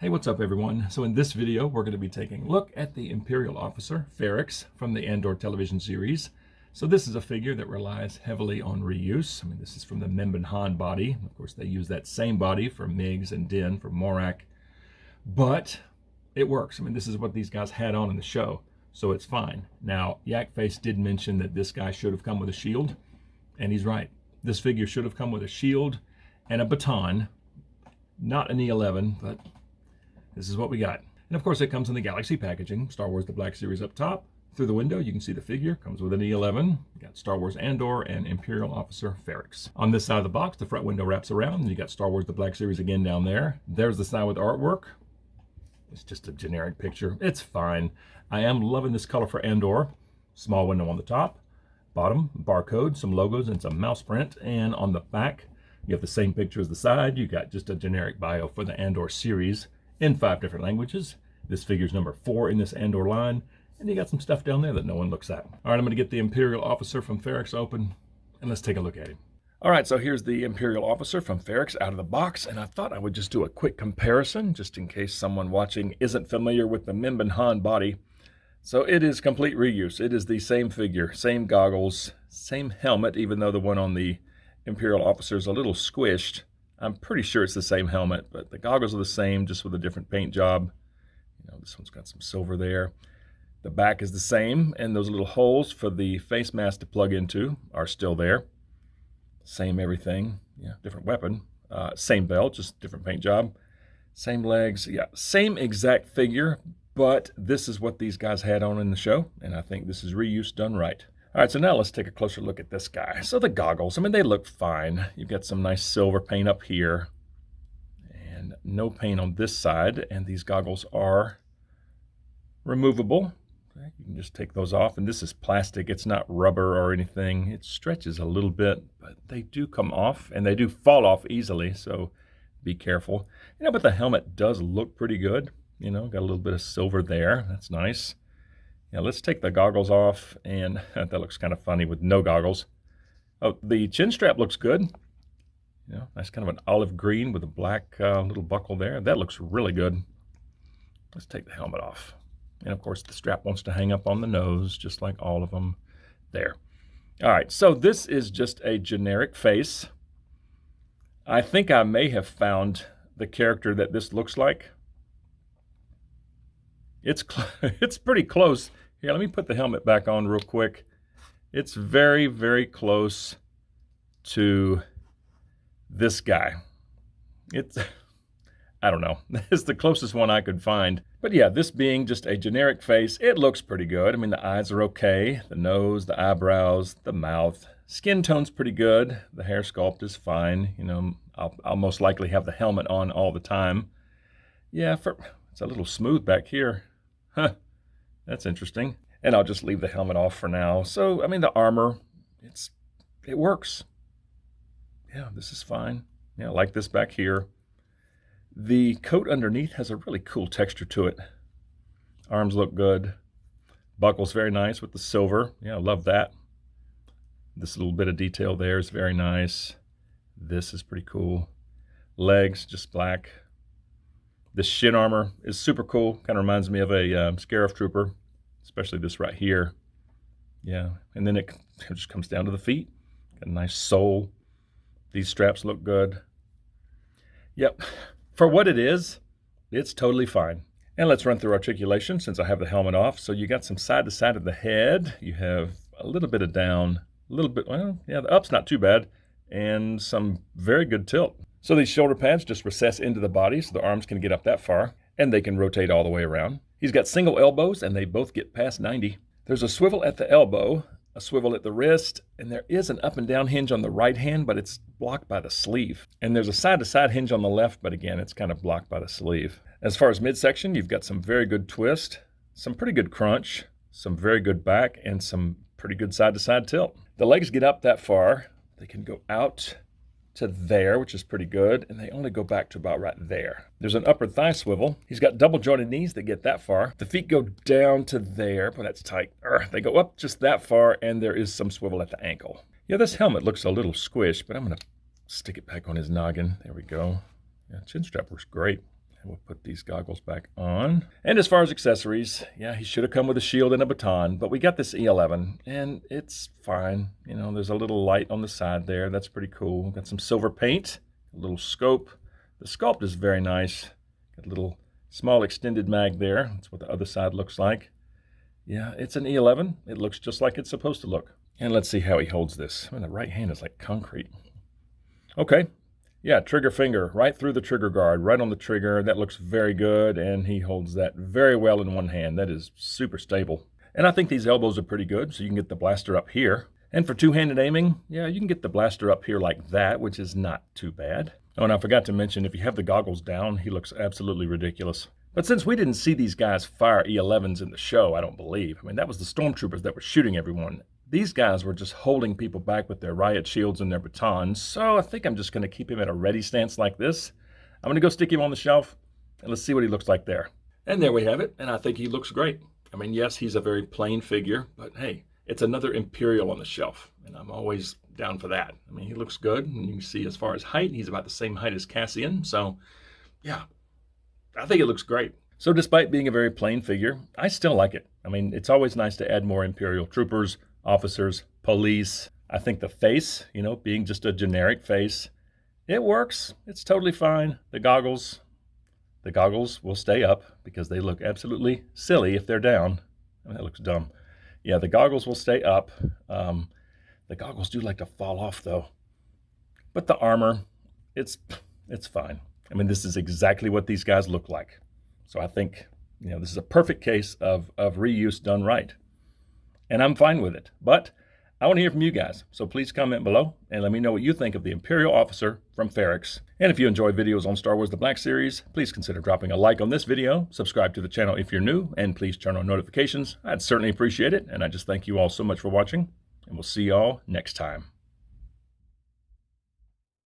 Hey, what's up everyone? So in this video, we're going to be taking a look at the Imperial Officer, Ferrix, from the Andor television series. So this is a figure that relies heavily on reuse. I mean, this is from the Mimban body. Of course, they use that same body for Migs and Din for Morak, but it works. I mean, this is what these guys had on in the show, so it's fine. Now, Yakface did mention that this guy should have come with a shield, and he's right. This figure should have come with a shield and a baton, not an E11, but this is what we got. And of course, it comes in the Galaxy packaging. Star Wars The Black Series up top. Through the window, you can see the figure. Comes with an E11. You got Star Wars Andor and Imperial Officer Ferrix. On this side of the box, the front window wraps around, and you got Star Wars The Black Series again down there. There's the side with artwork. It's just a generic picture. It's fine. I am loving this color for Andor. Small window on the top. Bottom, barcode, some logos, and some mouse print. And on the back, you have the same picture as the side. You got just a generic bio for the Andor series in 5 different languages. This figure's number 4 in this Andor line, and you got some stuff down there that no one looks at. All right, I'm gonna get the Imperial Officer from Ferrix open, and let's take a look at him. All right, so here's the Imperial Officer from Ferrix out of the box, and I thought I would just do a quick comparison, just in case someone watching isn't familiar with the Mimban body. So it is complete reuse. It is the same figure, same goggles, same helmet, even though the one on the Imperial Officer is a little squished. I'm pretty sure it's the same helmet, but the goggles are the same, just with a different paint job. You know, this one's got some silver there. The back is the same, and those little holes for the face mask to plug into are still there. Same everything, yeah, different weapon. Same belt, just different paint job. Same legs, yeah, same exact figure, but this is what these guys had on in the show, and I think this is reuse done right. All right, so now let's take a closer look at this guy. So the goggles, I mean, they look fine. You've got some nice silver paint up here and no paint on this side. And these goggles are removable. Okay, you can just take those off. And this is plastic. It's not rubber or anything. It stretches a little bit, but they do come off and they do fall off easily. So be careful. You know, but the helmet does look pretty good. You know, got a little bit of silver there. That's nice. Yeah, let's take the goggles off, and that looks kind of funny with no goggles. Oh, the chin strap looks good. You know, nice kind of an olive green with a black little buckle there. That looks really good. Let's take the helmet off. And of course, the strap wants to hang up on the nose, just like all of them there. All right, so this is just a generic face. I think I may have found the character that this looks like. It's pretty close. Here, let me put the helmet back on real quick. It's very, very close to this guy. I don't know. It's the closest one I could find. But yeah, this being just a generic face, it looks pretty good. I mean, the eyes are okay. The nose, the eyebrows, the mouth. Skin tone's pretty good. The hair sculpt is fine. You know, I'll most likely have the helmet on all the time. Yeah, it's a little smooth back here. Huh, that's interesting. And I'll just leave the helmet off for now. So, I mean, the armor, it works. Yeah, this is fine. Yeah, I like this back here. The coat underneath has a really cool texture to it. Arms look good. Buckle's very nice with the silver. Yeah, I love that. This little bit of detail there is very nice. This is pretty cool. Legs, just black. This shin armor is super cool. Kind of reminds me of a Scarif Trooper, especially this right here. Yeah, and then it just comes down to the feet. Got a nice sole. These straps look good. Yep, for what it is, it's totally fine. And let's run through articulation since I have the helmet off. So you got some side to side of the head. You have a little bit of down, a little bit, well, yeah, the up's not too bad, and some very good tilt. So these shoulder pads just recess into the body so the arms can get up that far, and they can rotate all the way around. He's got single elbows, and they both get past 90. There's a swivel at the elbow, a swivel at the wrist, and there is an up and down hinge on the right hand, but it's blocked by the sleeve. And there's a side-to-side hinge on the left, but again, it's kind of blocked by the sleeve. As far as midsection, you've got some very good twist, some pretty good crunch, some very good back, and some pretty good side-to-side tilt. The legs get up that far. They can go out to there, which is pretty good, and they only go back to about right there. There's an upper thigh swivel. He's got double jointed knees that get that far. The feet go down to there, but that's tight. They go up just that far, and there is some swivel at the ankle. Yeah, this helmet looks a little squished, but I'm gonna stick it back on his noggin. There we go. Yeah, chin strap works great. And we'll put these goggles back on. And as far as accessories, yeah, he should have come with a shield and a baton, but we got this E11, and it's fine. You know, there's a little light on the side there. That's pretty cool. Got some silver paint, a little scope. The sculpt is very nice. Got a little small extended mag there. That's what the other side looks like. Yeah, it's an E11. It looks just like it's supposed to look. And let's see how he holds this. I mean, the right hand is like concrete. Okay. Yeah, trigger finger right through the trigger guard, right on the trigger. That looks very good, and he holds that very well in one hand. That is super stable. And I think these elbows are pretty good, so you can get the blaster up here. And for two-handed aiming, yeah, you can get the blaster up here like that, which is not too bad. Oh, and I forgot to mention, if you have the goggles down, he looks absolutely ridiculous. But since we didn't see these guys fire E11s in the show, I don't believe. I mean, that was the stormtroopers that were shooting everyone. These guys were just holding people back with their riot shields and their batons, so I think I'm just going to keep him at a ready stance like this. I'm going to go stick him on the shelf, and let's see what he looks like there. And there we have it, and I think he looks great. I mean, yes, he's a very plain figure, but hey, it's another Imperial on the shelf, and I'm always down for that. I mean, he looks good, and you can see as far as height, he's about the same height as Cassian, so yeah, I think it looks great. So despite being a very plain figure, I still like it. I mean, it's always nice to add more Imperial troopers, officers, police. I think the face, you know, being just a generic face, it works. It's totally fine. The goggles will stay up because they look absolutely silly if they're down. I mean, that looks dumb. Yeah, the goggles will stay up. The goggles do like to fall off though. But the armor, it's fine. I mean, this is exactly what these guys look like. So I think, you know, this is a perfect case of reuse done right. And I'm fine with it. But I want to hear from you guys. So please comment below and let me know what you think of the Imperial Officer from Ferrix. And if you enjoy videos on Star Wars The Black Series, please consider dropping a like on this video, subscribe to the channel if you're new, and please turn on notifications. I'd certainly appreciate it. And I just thank you all so much for watching, and we'll see you all next time.